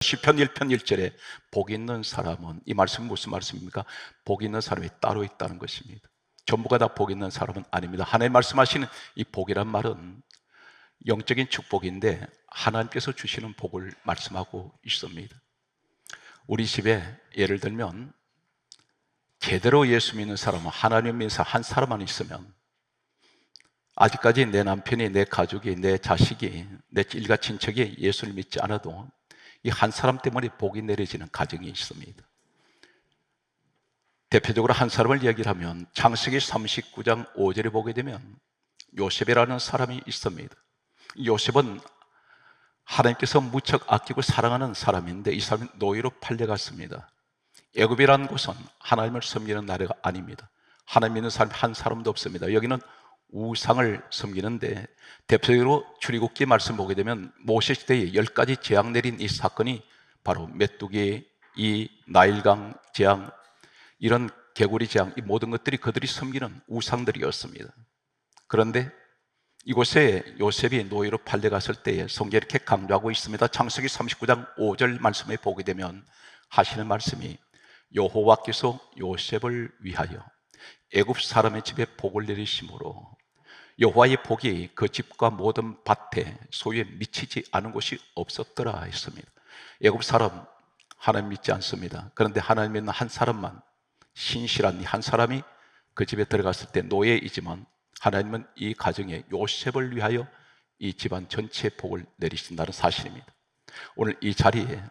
시편 1편 1절에 복이 있는 사람은, 이 말씀은 무슨 말씀입니까? 복이 있는 사람이 따로 있다는 것입니다. 전부가 다 복이 있는 사람은 아닙니다. 하나님 말씀하시는 이 복이란 말은 영적인 축복인데 하나님께서 주시는 복을 말씀하고 있습니다. 우리 집에 예를 들면 제대로 예수 믿는 사람은, 하나님 믿는 사람 한 사람만 있으면, 아직까지 내 남편이, 내 가족이, 내 자식이, 내 일가 친척이 예수를 믿지 않아도 이 한 사람 때문에 복이 내려지는 가정이 있습니다. 대표적으로 한 사람을 이야기를 하면 창세기 39장 5절에 보게 되면 요셉이라는 사람이 있습니다. 요셉은 하나님께서 무척 아끼고 사랑하는 사람인데 이 사람이 노예로 팔려갔습니다. 애굽이라는 곳은 하나님을 섬기는 나라가 아닙니다. 하나님 믿는 사람이 한 사람도 없습니다. 여기는 우상을 섬기는데, 대표적으로 출애굽기 말씀 보게 되면 모세 시대에 10가지 재앙 내린 이 사건이 바로 메뚜기, 이 나일강 재앙, 이런 개구리 재앙, 이 모든 것들이 그들이 섬기는 우상들이었습니다. 그런데 이곳에 요셉이 노예로 팔려갔을 때에 성경이 이렇게 강조하고 있습니다. 창세기 39장 5절 말씀에 보게 되면 하시는 말씀이, 여호와께서 요셉을 위하여 애굽 사람의 집에 복을 내리심으로 여호와의 복이 그 집과 모든 밭에 소유에 미치지 않은 곳이 없었더라 했습니다. 애굽 사람 하나님 믿지 않습니다. 그런데 하나님 믿는 한 사람만, 신실한 한 사람이 그 집에 들어갔을 때 노예이지만 하나님은 이 가정에 요셉을 위하여 이 집안 전체의 복을 내리신다는 사실입니다. 오늘 이 자리에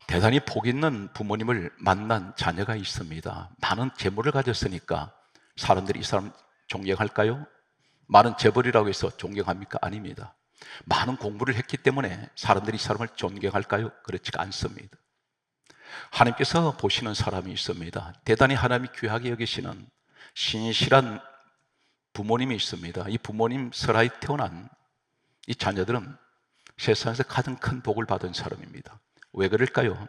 대단히 복 있는 부모님을 만난 자녀가 있습니다. 많은 재물을 가졌으니까 사람들이 이 사람 존경할까요? 많은 재벌이라고 해서 존경합니까? 아닙니다. 많은 공부를 했기 때문에 사람들이 이 사람을 존경할까요? 그렇지가 않습니다. 하나님께서 보시는 사람이 있습니다. 대단히 하나님이 귀하게 여기시는 신실한 부모님이 있습니다. 이 부모님 설하에 태어난 이 자녀들은 세상에서 가장 큰 복을 받은 사람입니다. 왜 그럴까요?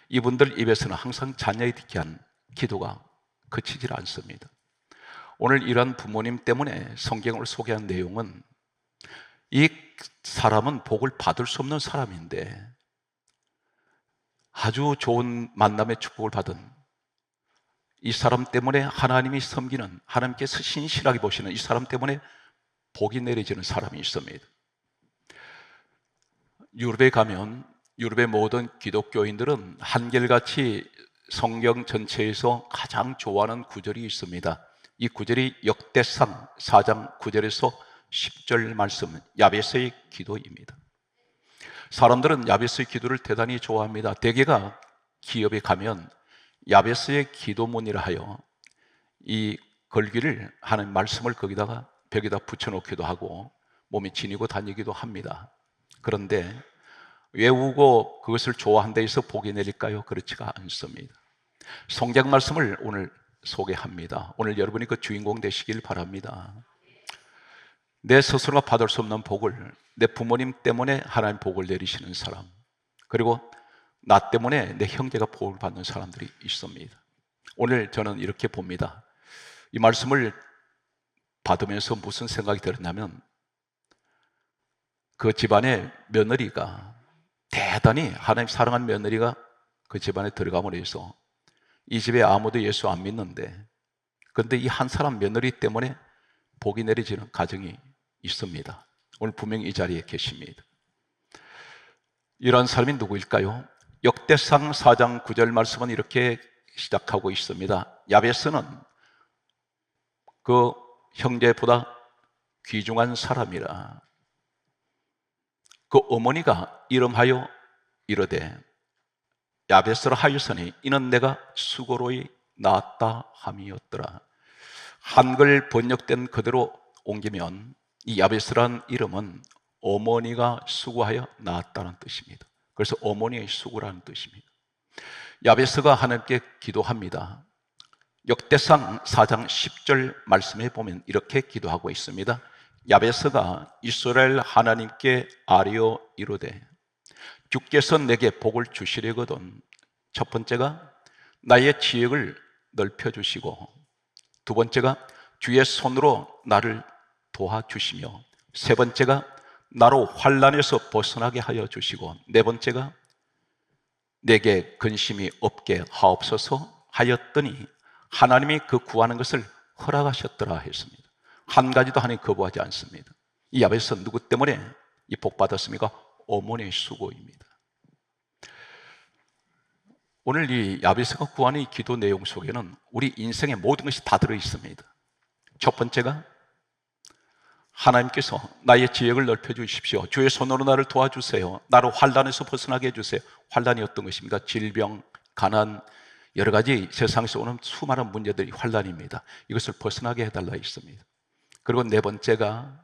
이분들 입에서는 항상 자녀에 대한 기도가 그치질 않습니다. 오늘 이러한 부모님 때문에 성경을 소개한 내용은, 이 사람은 복을 받을 수 없는 사람인데 아주 좋은 만남의 축복을 받은 이 사람 때문에 하나님이 섬기는, 하나님께서 신실하게 보시는 이 사람 때문에 복이 내려지는 사람이 있습니다. 유럽에 가면 유럽의 모든 기독교인들은 한결같이 성경 전체에서 가장 좋아하는 구절이 있습니다. 이 구절이 역대상 4장 9절에서 10절 말씀, 야베스의 기도입니다. 사람들은 야베스의 기도를 대단히 좋아합니다. 대개가 기업에 가면 야베스의 기도문이라 하여 이 걸기를, 하는 말씀을 거기다가 벽에다 붙여놓기도 하고 몸에 지니고 다니기도 합니다. 그런데 외우고 그것을 좋아한다 해서 복이 내릴까요? 그렇지가 않습니다. 성경 말씀을 오늘 소개합니다. 오늘 여러분이 그 주인공 되시길 바랍니다. 내 스스로가 받을 수 없는 복을, 내 부모님 때문에 하나님 복을 내리시는 사람, 그리고 나 때문에 내 형제가 복을 받는 사람들이 있습니다. 오늘 저는 이렇게 봅니다. 이 말씀을 받으면서 무슨 생각이 들었냐면, 그 집안의 며느리가, 대단히 하나님 사랑하는 며느리가 그 집안에 들어감으로 해서 이 집에 아무도 예수 안 믿는데, 그런데 이 한 사람 며느리 때문에 복이 내려지는 가정이 있습니다. 오늘 분명히 이 자리에 계십니다. 이런 사람이 누구일까요? 역대상 4장 9절 말씀은 이렇게 시작하고 있습니다. 야베스는 그 형제보다 귀중한 사람이라 그 어머니가 이름하여 이르되 야베스라 하였으니 이는 내가 수고로이 낳았다 함이었더라. 한글 번역된 그대로 옮기면 이 야베스라는 이름은 어머니가 수고하여 낳았다는 뜻입니다. 그래서 어머니의 수고라는 뜻입니다. 야베스가 하나님께 기도합니다. 역대상 4장 10절 말씀에 보면 이렇게 기도하고 있습니다. 야베스가 이스라엘 하나님께 아뢰어 이르되 주께서 내게 복을 주시려거든 첫 번째가 나의 지역을 넓혀주시고, 두 번째가 주의 손으로 나를 도와주시며, 세 번째가 나로 환난에서 벗어나게 하여 주시고, 네 번째가 내게 근심이 없게 하옵소서 하였더니 하나님이 그 구하는 것을 허락하셨더라 했습니다. 한 가지도 하나님 거부하지 않습니다. 이 야베스 누구 때문에 이 복 받았습니까? 어머니의 수고입니다. 오늘 이 야베스가 구하는 이 기도 내용 속에는 우리 인생의 모든 것이 다 들어 있습니다. 첫 번째가 하나님께서 나의 지역을 넓혀 주십시오. 주의 손으로 나를 도와주세요. 나를 환난에서 벗어나게 해주세요. 환난이 어떤 것입니까? 질병, 가난, 여러 가지 세상에서 오는 수많은 문제들이 환난입니다. 이것을 벗어나게 해달라 했습니다. 그리고 네 번째가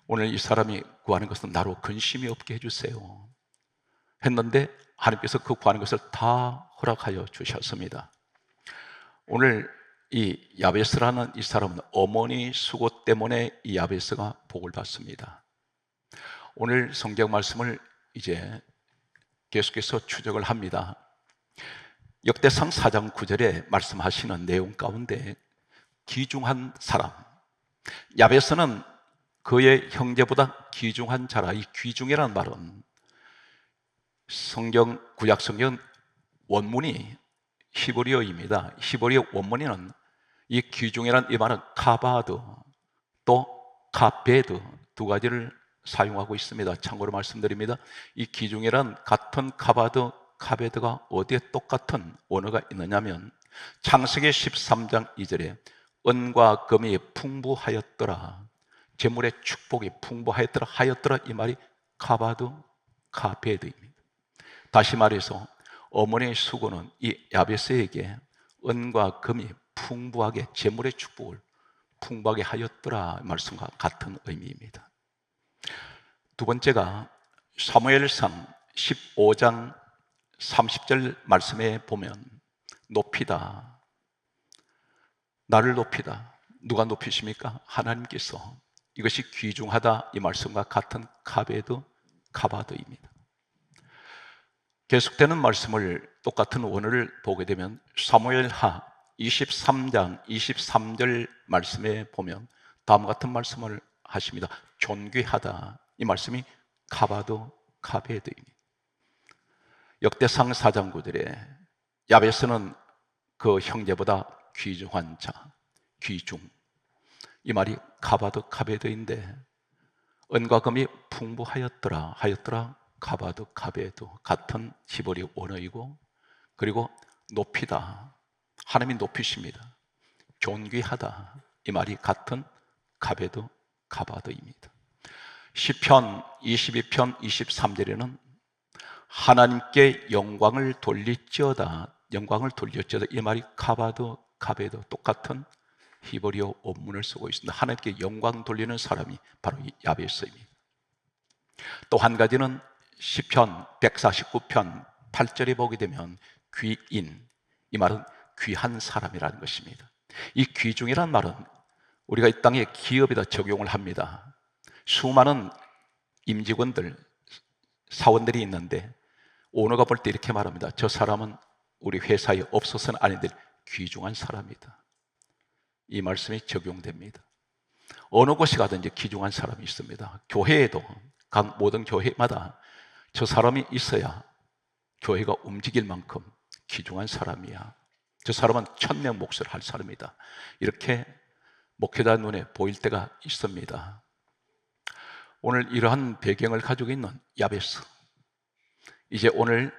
오늘 이 사람이 구하는 것은 나로 근심이 없게 해주세요 했는데 하나님께서 그 구하는 것을 다 허락하여 주셨습니다. 오늘 이 야베스라는 이 사람은 어머니 수고 때문에 이 야베스가 복을 받습니다. 오늘 성경 말씀을 이제 계속해서 추적을 합니다. 역대상 4장 9절에 말씀하시는 내용 가운데 귀중한 사람, 야베스는 그의 형제보다 귀중한 자라. 이 귀중이라는 말은 성경, 구약 성경 원문이 히브리어입니다. 히브리어 원문에는 이 귀중이라는 이 말은 카바드 또 카베드 두 가지를 사용하고 있습니다. 참고로 말씀드립니다. 이 귀중이란 같은 카바드, 카베드가 어디에 똑같은 언어가 있느냐면 창세기 13장 2절에 은과 금이 풍부하였더라, 재물의 축복이 풍부하였더라 하였더라, 이 말이 카바드, 카베드입니다. 다시 말해서 어머니의 수고는 이 야베스에게 은과 금이 풍부하게 재물의 축복을 풍부하게 하였더라 말씀과 같은 의미입니다. 두 번째가 사무엘상 15장 30절 말씀에 보면 높이다, 나를 높이다. 누가 높이십니까? 하나님께서. 이것이 귀중하다 이 말씀과 같은 카베드, 카바드입니다. 계속되는 말씀을 똑같은 원어를 보게 되면 사무엘하 23장 23절 말씀에 보면 다음과 같은 말씀을 하십니다. 존귀하다, 이 말씀이 카바드, 카베드입니다. 역대상 4장 9절에 야베스는 그 형제보다 귀중한 자, 귀중, 이 말이 카바드, 카베드인데 은과 금이 풍부하였더라 하였더라, 카바드, 카베드 같은 히브리 원어이고, 그리고 높이다, 하나님이 높이십니다. 존귀하다, 이 말이 같은 카베드, 카바드입니다. 시편 22편 23절에는 하나님께 영광을 돌릴지어다, 영광을 돌릴지어다, 이 말이 카바드, 카베드 똑같은 히브리어 원문을 쓰고 있습니다. 하나님께 영광 돌리는 사람이 바로 이 야베스입니다. 또 한 가지는 시편 149편 8절에 보게 되면 귀인, 이 말은 귀한 사람이라는 것입니다. 이 귀중이라는 말은 우리가 이 땅에 기업에다 적용을 합니다. 수많은 임직원들, 사원들이 있는데 오너가 볼 때 이렇게 말합니다. 저 사람은 우리 회사에 없어서는 안 될 귀중한 사람이다. 이 말씀이 적용됩니다. 어느 곳에 가든지 귀중한 사람이 있습니다. 교회에도 각 모든 교회마다 저 사람이 있어야 교회가 움직일 만큼 귀중한 사람이야. 저 사람은 1000명 몫을 할 사람이다. 이렇게 목회자 눈에 보일 때가 있습니다. 오늘 이러한 배경을 가지고 있는 야베스, 이제 오늘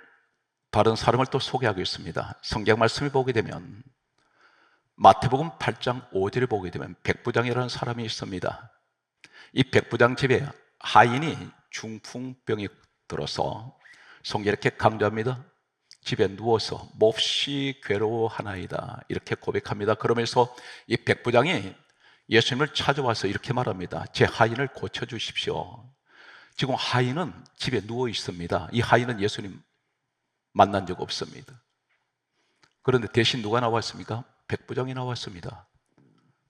다른 사람을 또 소개하겠습니다. 성경 말씀을 보게 되면 마태복음 8장 5절을 보게 되면 백부장이라는 사람이 있습니다. 이 백부장 집에 하인이 중풍병이 들어서 성경에 이렇게 강조합니다. 집에 누워서 몹시 괴로워하나이다, 이렇게 고백합니다. 그러면서 이 백부장이 예수님을 찾아와서 이렇게 말합니다. 제 하인을 고쳐주십시오. 지금 하인은 집에 누워 있습니다. 이 하인은 예수님 만난 적 없습니다. 그런데 대신 누가 나왔습니까? 백부장이 나왔습니다.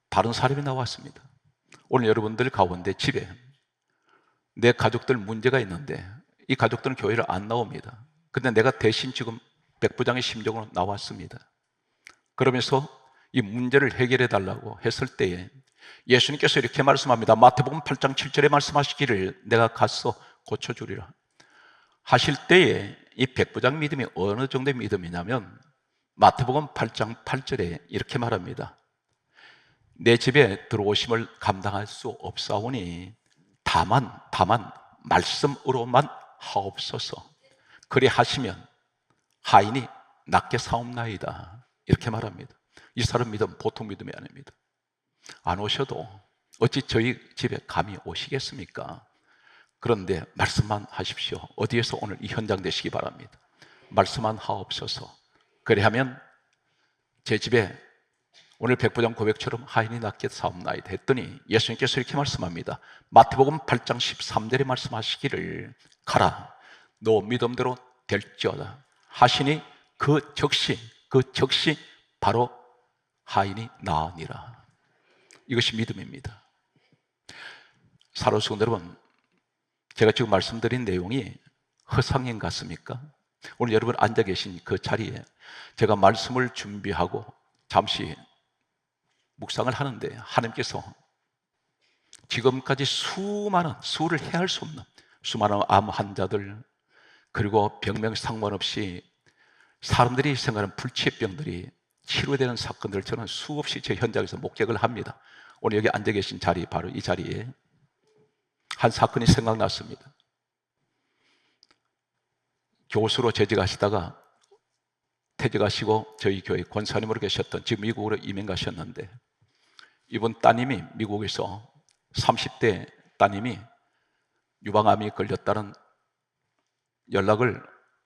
다른 사람이 나왔습니다. 오늘 여러분들 가운데 집에 내 가족들 문제가 있는데 이 가족들은 교회를 안 나옵니다. 근데 내가 대신 지금 백부장의 심정으로 나왔습니다. 그러면서 이 문제를 해결해 달라고 했을 때에 예수님께서 이렇게 말씀합니다. 마태복음 8장 7절에 말씀하시기를 내가 가서 고쳐주리라 하실 때에 이 백부장 믿음이 어느 정도의 믿음이냐면 마태복음 8장 8절에 이렇게 말합니다. 내 집에 들어오심을 감당할 수 없사오니 다만 말씀으로만 하옵소서. 그리 하시면 하인이 낫게 사옵나이다. 이렇게 말합니다. 이 사람 믿음 보통 믿음이 아닙니다. 안 오셔도 어찌 저희 집에 감히 오시겠습니까? 그런데 말씀만 하십시오. 어디에서 오늘 이 현장 되시기 바랍니다. 말씀만 하옵소서. 그리하면 제 집에 오늘 백부장 고백처럼 하인이 낫게 사옵나이다 했더니 예수님께서 이렇게 말씀합니다. 마태복음 8장 13절에 말씀하시기를 가라 너 믿음대로 될지어다 하시니 그 즉시 바로 하인이 나으니라. 이것이 믿음입니다. 사랑하는 성도 여러분, 제가 지금 말씀드린 내용이 허상인 같습니까? 오늘 여러분 앉아 계신 그 자리에 제가 말씀을 준비하고 잠시 묵상을 하는데 하나님께서 지금까지 수를 헤아릴 수 없는 수많은 암 환자들 그리고 병명 상관없이 사람들이 생각하는 불치병들이 치료되는 사건들을 저는 수없이 제 현장에서 목격을 합니다. 오늘 여기 앉아 계신 자리 바로 이 자리에 한 사건이 생각났습니다. 교수로 재직하시다가 퇴직하시고 저희 교회 권사님으로 계셨던 지금 미국으로 이민 가셨는데 이분 따님이 미국에서 30대 따님이 유방암이 걸렸다는 연락을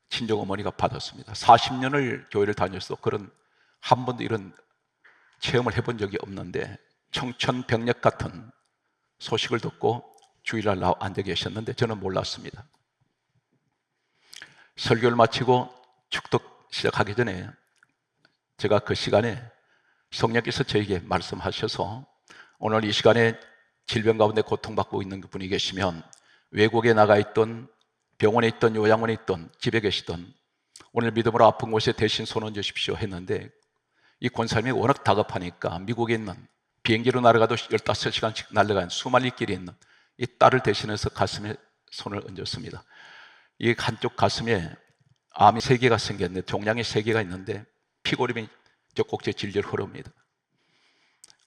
친정어머니가 받았습니다. 40년을 교회를 다녀서 그런 한 번도 이런 체험을 해본 적이 없는데 청천벽력 같은 소식을 듣고 주일날 나와 앉아 계셨는데 저는 몰랐습니다. 설교를 마치고 축덕 시작하기 전에 제가 그 시간에 성령께서 저에게 말씀하셔서 오늘 이 시간에 질병 가운데 고통받고 있는 분이 계시면 외국에 나가 있던 병원에 있던 요양원에 있던 집에 계시던 오늘 믿음으로 아픈 곳에 대신 손 얹으십시오 했는데 이 권사님이 워낙 다급하니까 미국에 있는 비행기로 날아가도 15시간씩 날아가는 수만리 길에 있는 이 딸을 대신해서 가슴에 손을 얹었습니다. 이 한쪽 가슴에 암이 3개가 생겼는데 종양이 3개가 있는데 피고림이 저 꼭지에 질질 흐릅니다.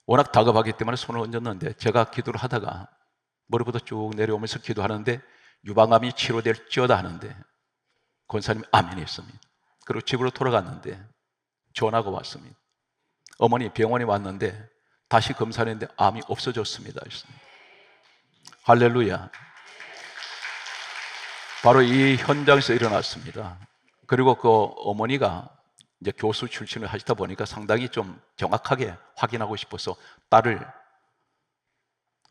워낙 다급하기 때문에 손을 얹었는데 제가 기도를 하다가 머리부터 쭉 내려오면서 기도하는데 유방암이 치료될지어다 하는데 권사님이 아멘이 했습니다. 그리고 집으로 돌아갔는데 전화가 왔습니다. 어머니 병원에 왔는데 다시 검사했는데 암이 없어졌습니다. 할렐루야. 바로 이 현장에서 일어났습니다. 그리고 그 어머니가 이제 교수 출신을 하시다 보니까 상당히 좀 정확하게 확인하고 싶어서 딸을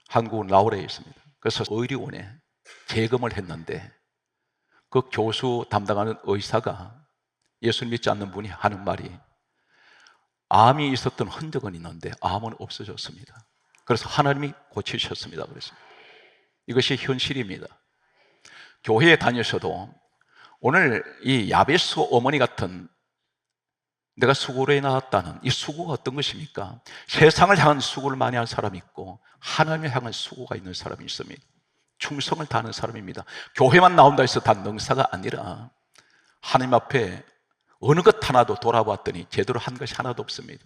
한국으로 나오래 했습니다. 그래서 의료원에 재검을 했는데 그 교수 담당하는 의사가 예수를 믿지 않는 분이 하는 말이 암이 있었던 흔적은 있는데 암은 없어졌습니다. 그래서 하나님이 고치셨습니다. 그랬습니다. 이것이 현실입니다. 교회에 다니셔도 오늘 이 야베스 어머니 같은 내가 수고로에 나왔다는 이 수고가 어떤 것입니까? 세상을 향한 수고를 많이 한 사람이 있고 하나님을 향한 수고가 있는 사람이 있습니다. 충성을 다하는 사람입니다. 교회만 나온다 해서 다 능사가 아니라 하나님 앞에 어느 것 하나도 돌아봤더니 제대로 한 것이 하나도 없습니다.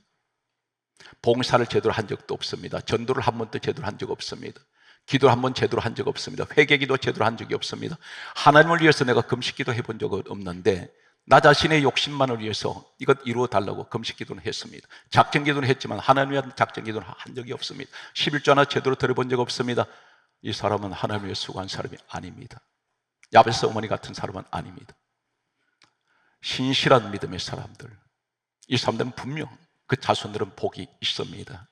봉사를 제대로 한 적도 없습니다. 전도를 한 번도 제대로 한 적 없습니다. 기도를 한 번 제대로 한 적 없습니다. 회개기도 제대로 한 적이 없습니다. 하나님을 위해서 내가 금식기도 해본 적은 없는데 나 자신의 욕심만을 위해서 이것 이루어 달라고 금식기도는 했습니다. 작정기도는 했지만 하나님을 위한 작정기도는 한 적이 없습니다. 11조 하나 제대로 들어본 적 없습니다. 이 사람은 하나님을 위해 수고한 사람이 아닙니다. 야베스 어머니 같은 사람은 아닙니다. 신실한 믿음의 사람들, 이 사람들은 분명 그 자손들은 복이 있습니다.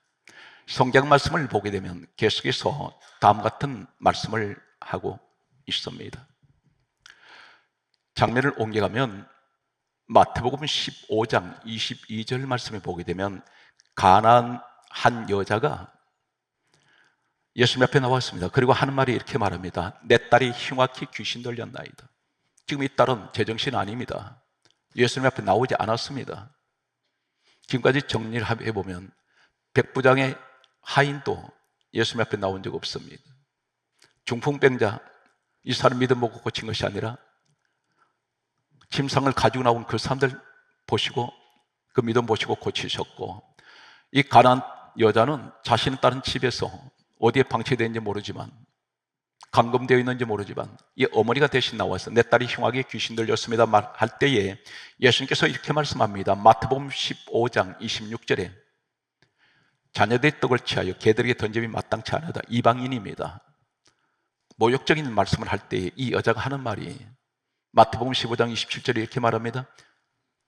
성경 말씀을 보게 되면 계속해서 다음 같은 말씀을 하고 있습니다. 장면을 옮겨가면 마태복음 15장 22절 말씀을 보게 되면 가나안 한 여자가 예수님 앞에 나왔습니다. 그리고 하는 말이 이렇게 말합니다. 내 딸이 흉악히 귀신 들렸나이다. 지금 이 딸은 제정신 아닙니다. 예수님 앞에 나오지 않았습니다. 지금까지 정리를 해보면 백부장의 하인도 예수님 앞에 나온 적 없습니다. 중풍병자, 이 사람 믿음 보고 고친 것이 아니라 침상을 가지고 나온 그 사람들 보시고 그 믿음 보시고 고치셨고, 이 가난한 여자는 자신은 다른 집에서 어디에 방치되어 있는지 모르지만, 감금되어 있는지 모르지만 이 어머니가 대신 나와서 내 딸이 흉하게 귀신 들렸습니다 말할 때에 예수님께서 이렇게 말씀합니다. 마태복음 15장 26절에 자녀들의 떡을 취하여 개들에게 던짐이 마땅치 않으다. 이방인입니다. 모욕적인 말씀을 할 때에 이 여자가 하는 말이 마태복음 15장 27절에 이렇게 말합니다.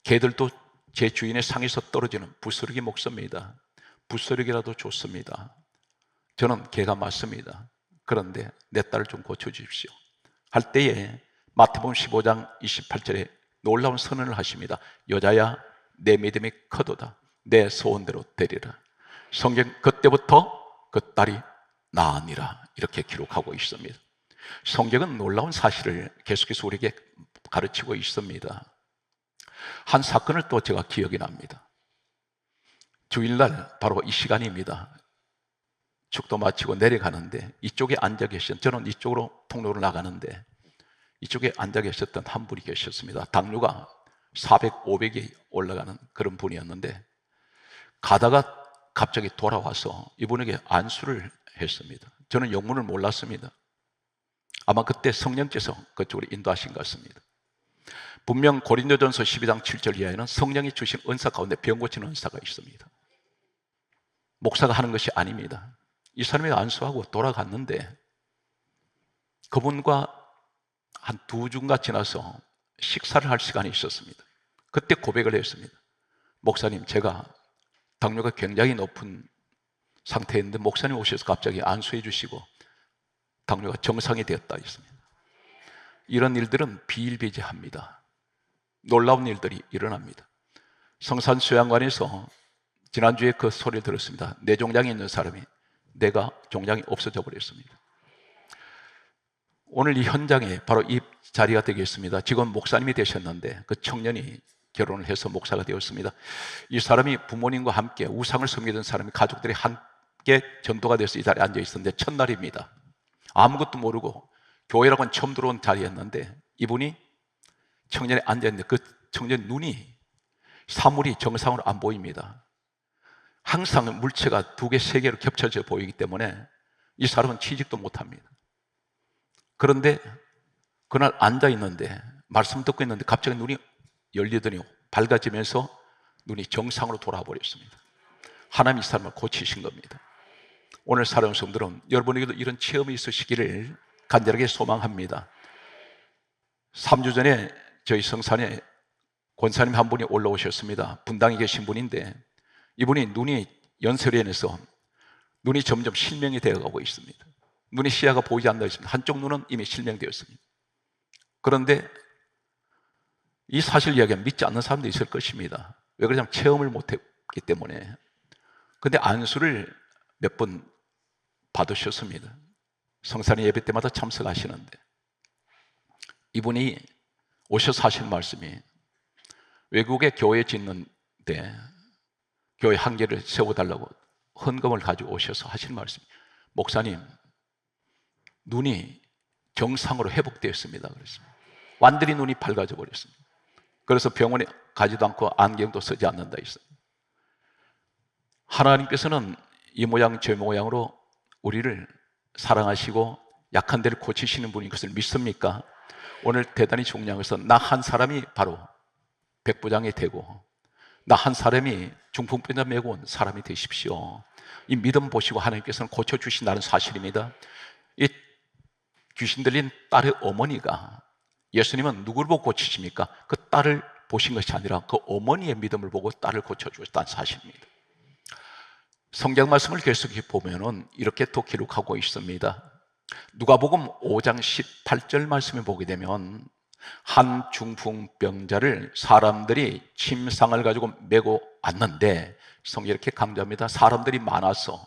개들도 제 주인의 상에서 떨어지는 부스러기 먹습니다. 부스러기라도 좋습니다. 저는 개가 맞습니다. 그런데 내 딸을 좀 고쳐주십시오 할 때에 마태복음 15장 28절에 놀라운 선언을 하십니다. 여자야, 내 믿음이 크도다. 내 소원대로 되리라. 성경 그때부터 그 딸이 나으니라 이렇게 기록하고 있습니다. 성경은 놀라운 사실을 계속해서 우리에게 가르치고 있습니다. 한 사건을 또 제가 기억이 납니다. 주일날 바로 이 시간입니다. 축도 마치고 내려가는데 이쪽에 앉아 계신, 저는 이쪽으로 통로로 나가는데 이쪽에 앉아 계셨던 한 분이 계셨습니다. 당뇨가 400, 500이 올라가는 그런 분이었는데 가다가 갑자기 돌아와서 이분에게 안수를 했습니다. 저는 영문을 몰랐습니다. 아마 그때 성령께서 그쪽으로 인도하신 것 같습니다. 분명 고린도전서 12장 7절 이하에는 성령이 주신 은사 가운데 병 고치는 은사가 있습니다. 목사가 하는 것이 아닙니다. 이 사람이 안수하고 돌아갔는데 그분과 한 2주가 지나서 식사를 할 시간이 있었습니다. 그때 고백을 했습니다. 목사님, 제가 당뇨가 굉장히 높은 상태였는데 목사님 오셔서 갑자기 안수해 주시고 당뇨가 정상이 되었다 했습니다. 이런 일들은 비일비재합니다. 놀라운 일들이 일어납니다. 성산수양관에서 지난주에 그 소리를 들었습니다. 내 종장에 있는 사람이 내가 종장이 없어져 버렸습니다. 오늘 이 현장에 바로 이 자리가 되겠습니다. 지금 목사님이 되셨는데 그 청년이 결혼을 해서 목사가 되었습니다. 이 사람이 부모님과 함께 우상을 섬기던 사람이 가족들이 함께 전도가 돼서 이 자리에 앉아 있었는데 첫날입니다. 아무것도 모르고 교회라고는 처음 들어온 자리였는데 이분이 청년에 앉아있는데 그 청년 눈이 사물이 정상으로 안 보입니다. 항상 물체가 2개, 3개로 겹쳐져 보이기 때문에 이 사람은 취직도 못합니다. 그런데 그날 앉아있는데 말씀 듣고 있는데 갑자기 눈이 열리더니 밝아지면서 눈이 정상으로 돌아와 버렸습니다. 하나님이 이 사람을 고치신 겁니다. 오늘 사랑하는 성도들은 여러분에게도 이런 체험이 있으시기를 간절하게 소망합니다. 3주 전에 저희 성산에 권사님 한 분이 올라오셨습니다. 분당에 계신 분인데 이분이 눈이 연세로 인해서 눈이 점점 실명이 되어가고 있습니다. 눈의 시야가 보이지 않는다 했습니다. 한쪽 눈은 이미 실명되었습니다. 그런데 이 사실 이야기는 믿지 않는 사람도 있을 것입니다. 왜 그러냐면 체험을 못했기 때문에. 그런데 안수를 몇 번 받으셨습니다. 성산의 예배 때마다 참석하시는데 이분이 오셔서 하신 말씀이 외국에 교회 짓는데 교회 한 개를 세워달라고 헌금을 가지고 오셔서 하신 말씀이 목사님, 눈이 정상으로 회복되었습니다. 그랬습니다. 완전히 눈이 밝아져 버렸습니다. 그래서 병원에 가지도 않고 안경도 쓰지 않는다 했습니다. 하나님께서는 이 모양 저 모양으로 우리를 사랑하시고 약한 데를 고치시는 분인 것을 믿습니까? 오늘 대단히 중요한 것은 나 한 사람이 바로 백부장이 되고 나 한 사람이 중풍병자 메고 온 사람이 되십시오. 이 믿음 보시고 하나님께서는 고쳐주신다는 사실입니다. 이 귀신 들린 딸의 어머니가 예수님은 누구를 보고 고치십니까? 그 딸을 보신 것이 아니라 그 어머니의 믿음을 보고 딸을 고쳐주셨다는 사실입니다. 성경 말씀을 계속해 보면은 이렇게 또 기록하고 있습니다. 누가복음 5장 18절 말씀을 보게 되면 한 중풍병자를 사람들이 침상을 가지고 메고 왔는데 성경이 이렇게 강조합니다. 사람들이 많아서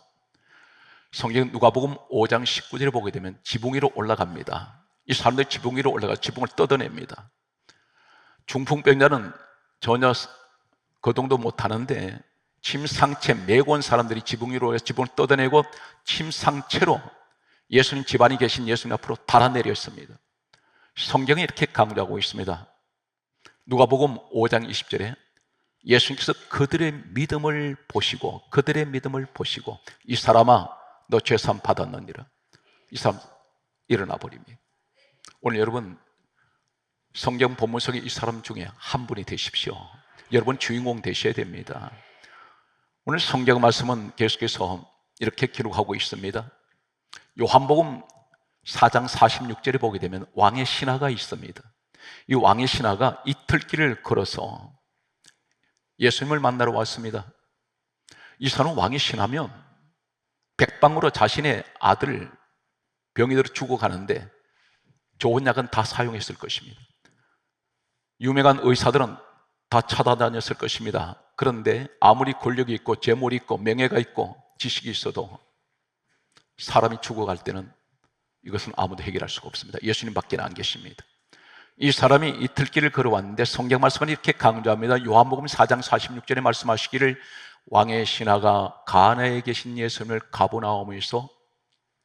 성경 누가복음 5장 19절에 보게 되면 지붕 위로 올라갑니다. 이 사람들이 지붕 위로 올라가 지붕을 뜯어냅니다. 중풍병자는 전혀 거동도 못하는데 침상체 메고 온 사람들이 지붕 위로 올라서 지붕을 뜯어내고 침상체로 예수님 집안에 계신 예수님 앞으로 달아내렸습니다. 성경이 이렇게 강조하고 있습니다. 누가복음 5장 20절에 예수님께서 그들의 믿음을 보시고 이 사람아 너 죄사함 받았느니라. 이 사람 일어나 버립니다. 오늘 여러분 성경 본문 속에 이 사람 중에 한 분이 되십시오. 여러분 주인공 되셔야 됩니다. 오늘 성경 말씀은 계속해서 이렇게 기록하고 있습니다. 요한복음 4장 46절에 보게 되면 왕의 신하가 있습니다. 이 왕의 신하가 이틀길을 걸어서 예수님을 만나러 왔습니다. 이 사람은 왕의 신하면 백방으로 자신의 아들 병이 들어 죽어가는데 좋은 약은 다 사용했을 것입니다. 유명한 의사들은 다 찾아다녔을 것입니다. 그런데 아무리 권력이 있고 재물이 있고 명예가 있고 지식이 있어도 사람이 죽어갈 때는 이것은 아무도 해결할 수가 없습니다. 예수님밖에 안 계십니다. 이 사람이 이틀길을 걸어왔는데 성경 말씀은 이렇게 강조합니다. 요한복음 4장 46절에 말씀하시기를 왕의 신하가 가나에 계신 예수님을 가버나움에서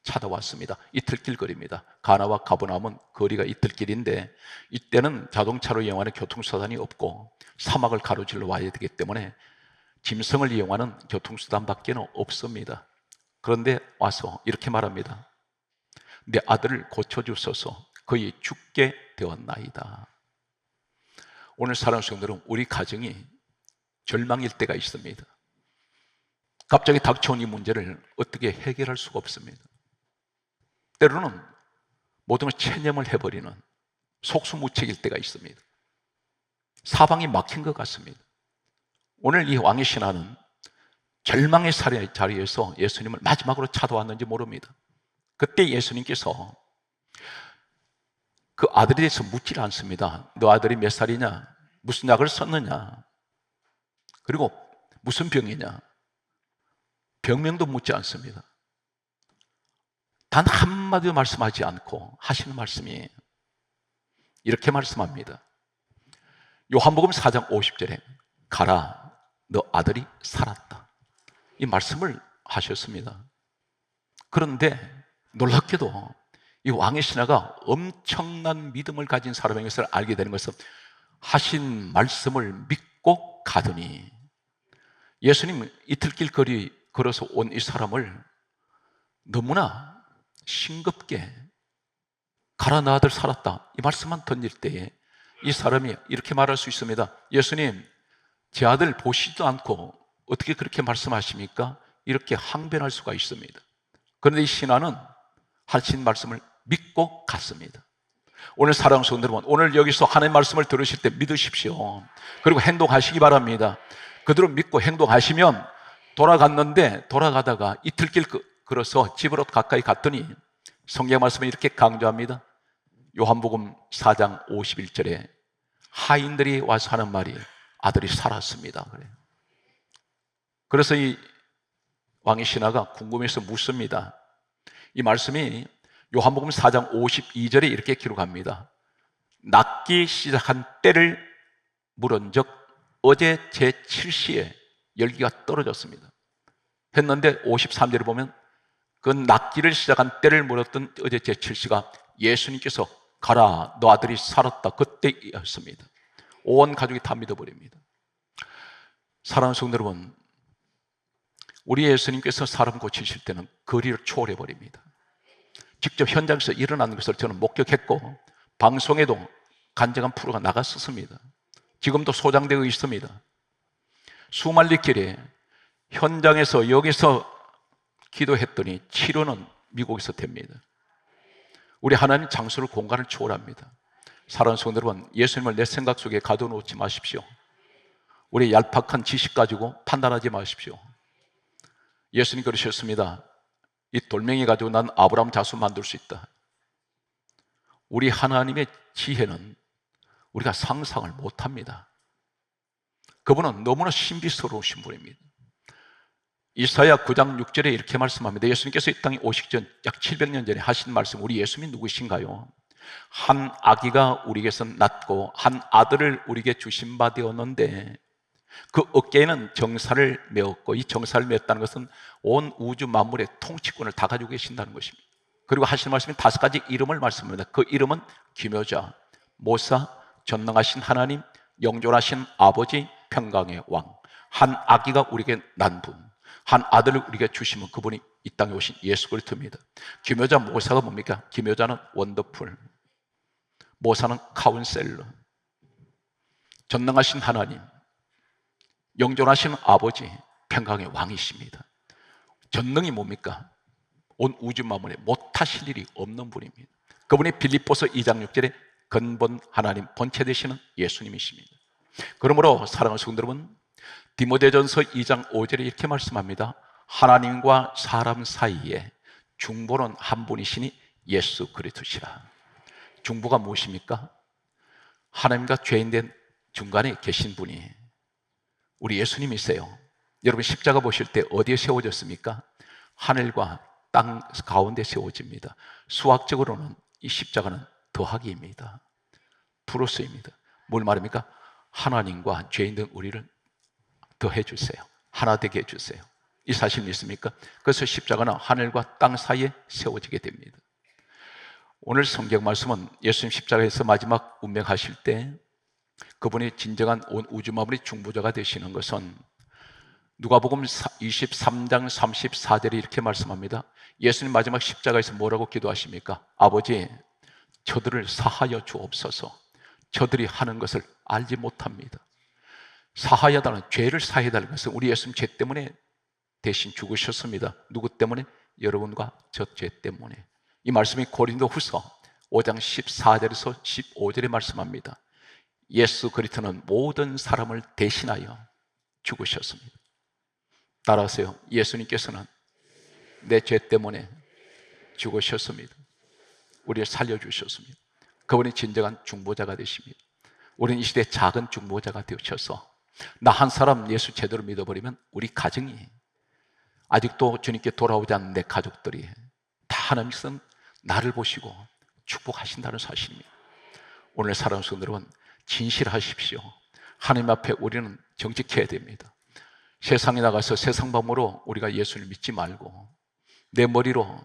찾아왔습니다. 이틀길 거리입니다. 가나와 가버나움은 거리가 이틀길인데 이때는 자동차로 이용하는 교통수단이 없고 사막을 가로질러 와야 되기 때문에 짐승을 이용하는 교통수단밖에 없습니다. 그런데 와서 이렇게 말합니다. 내 아들을 고쳐주소서. 거의 죽게 되었나이다. 오늘 사랑하는 성도들은 우리 가정이 절망일 때가 있습니다. 갑자기 닥쳐온 이 문제를 어떻게 해결할 수가 없습니다. 때로는 모든 걸 체념을 해버리는 속수무책일 때가 있습니다. 사방이 막힌 것 같습니다. 오늘 이 왕의 신하는 절망의 자리에서 예수님을 마지막으로 찾아왔는지 모릅니다. 그때 예수님께서 그 아들에 대해서 묻질 않습니다. 너 아들이 몇 살이냐? 무슨 약을 썼느냐? 그리고 무슨 병이냐? 병명도 묻지 않습니다. 단 한마디도 말씀하지 않고 하시는 말씀이 이렇게 말씀합니다. 요한복음 4장 50절에 가라, 너 아들이 살았다. 이 말씀을 하셨습니다. 그런데 놀랍게도 이 왕의 신하가 엄청난 믿음을 가진 사람인 것을 알게 되는 것은 하신 말씀을 믿고 가더니 예수님 이틀길 거리 걸어서 온 이 사람을 너무나 싱겁게 가라 너 아들 살았다 이 말씀만 던질 때에 이 사람이 이렇게 말할 수 있습니다. 예수님 제 아들 보시지도 않고 어떻게 그렇게 말씀하십니까? 이렇게 항변할 수가 있습니다. 그런데 이 신하는 하신 말씀을 믿고 갔습니다. 오늘 사랑하는 성도 여러분, 오늘 여기서 하나님의 말씀을 들으실 때 믿으십시오. 그리고 행동하시기 바랍니다. 그대로 믿고 행동하시면 돌아갔는데 돌아가다가 이틀길 걸어서 집으로 가까이 갔더니 성경 말씀은 이렇게 강조합니다. 요한복음 4장 51절에 하인들이 와서 하는 말이 아들이 살았습니다. 그래서 이 왕의 신하가 궁금해서 묻습니다. 이 말씀이 요한복음 4장 52절에 이렇게 기록합니다. 낫기 시작한 때를 물은즉 어제 제7시에 열기가 떨어졌습니다. 했는데 53절에 보면 그 낫기를 시작한 때를 물었던 어제 제7시가 예수님께서 가라 너 아들이 살았다 그때였습니다. 온 가족이 다 믿어버립니다. 사랑하는 성도 여러분, 우리 예수님께서 사람 고치실 때는 거리를 초월해버립니다. 직접 현장에서 일어나는 것을 저는 목격했고 방송에도 간증한 프로가 나갔었습니다. 지금도 소장되고 있습니다. 수말리길에 현장에서 여기서 기도했더니 치료는 미국에서 됩니다. 우리 하나님 장소를 공간을 초월합니다. 사랑하는 성도 여러분, 예수님을 내 생각 속에 가둬놓지 마십시오. 우리 얄팍한 지식 가지고 판단하지 마십시오. 예수님 그러셨습니다. 이 돌멩이 가지고 난 아브라함 자손 만들 수 있다. 우리 하나님의 지혜는 우리가 상상을 못합니다. 그분은 너무나 신비스러우신 분입니다. 이사야 9장 6절에 이렇게 말씀합니다. 예수님께서 이 땅에 오시기 전 약 700년 전에 하신 말씀, 우리 예수님이 누구신가요? 한 아기가 우리에게서 낳고 한 아들을 우리에게 주신 바 되었는데 그 어깨에는 정사를 메었고, 이 정사를 메었다는 것은 온 우주 만물의 통치권을 다 가지고 계신다는 것입니다. 그리고 하시는 말씀이 5가지 이름을 말씀합니다. 그 이름은 기묘자, 모사, 전능하신 하나님, 영존하신 아버지, 평강의 왕. 한 아기가 우리에게 난 분, 한 아들을 우리에게 주시면 그분이 이 땅에 오신 예수 그리스도입니다. 기묘자 모사가 뭡니까? 기묘자는 원더풀, 모사는 카운셀러, 전능하신 하나님, 영존하신 아버지, 평강의 왕이십니다. 전능이 뭡니까? 온 우주 만물에 못하실 일이 없는 분입니다. 그분이 빌립보서 2장 6절에 근본 하나님 본체 되시는 예수님이십니다. 그러므로 사랑하는 성도 여러분, 디모데전서 2장 5절에 이렇게 말씀합니다. 하나님과 사람 사이에 중보는 한 분이시니 예수 그리스도시라. 중보가 무엇입니까? 하나님과 죄인된 중간에 계신 분이 우리 예수님이세요. 여러분 십자가 보실 때 어디에 세워졌습니까? 하늘과 땅 가운데 세워집니다. 수학적으로는 이 십자가는 더하기입니다. 플러스입니다. 뭘 말합니까? 하나님과 죄인된 우리를 더해 주세요. 하나 되게 해주세요. 이 사실 믿습니까? 그래서 십자가는 하늘과 땅 사이에 세워지게 됩니다. 오늘 성경 말씀은 예수님 십자가에서 마지막 운명하실 때 그분이 진정한 온 우주 만물의 중보자가 되시는 것은 누가복음 23장 34절에 이렇게 말씀합니다. 예수님 마지막 십자가에서 뭐라고 기도하십니까? 아버지, 저들을 사하여 주옵소서. 저들이 하는 것을 알지 못합니다. 사하여달라는, 죄를 사해달라는 것은 우리 예수님 죄 때문에 대신 죽으셨습니다. 누구 때문에? 여러분과 저 죄 때문에. 이 말씀이 고린도후서 5장 14절에서 15절에 말씀합니다. 예수 그리스도는 모든 사람을 대신하여 죽으셨습니다. 따라하세요. 예수님께서는 내 죄 때문에 죽으셨습니다. 우리를 살려주셨습니다. 그분이 진정한 중보자가 되십니다. 우리는 이 시대에 작은 중보자가 되셔서 나 한 사람 예수 제대로 믿어버리면 우리 가정이, 아직도 주님께 돌아오지 않는 내 가족들이 다 하나님께서는 나를 보시고 축복하신다는 사실입니다. 오늘 사랑하는 성도 여러분, 진실하십시오. 하나님 앞에 우리는 정직해야 됩니다. 세상에 나가서 세상 방법으로 우리가 예수를 믿지 말고 내 머리로,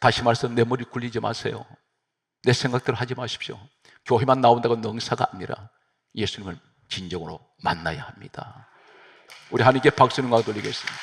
다시 말해서 내 머리 굴리지 마세요. 내 생각대로 하지 마십시오. 교회만 나온다고 능사가 아니라 예수님을 진정으로 만나야 합니다. 우리 하나님께 박수는 가 돌리겠습니다.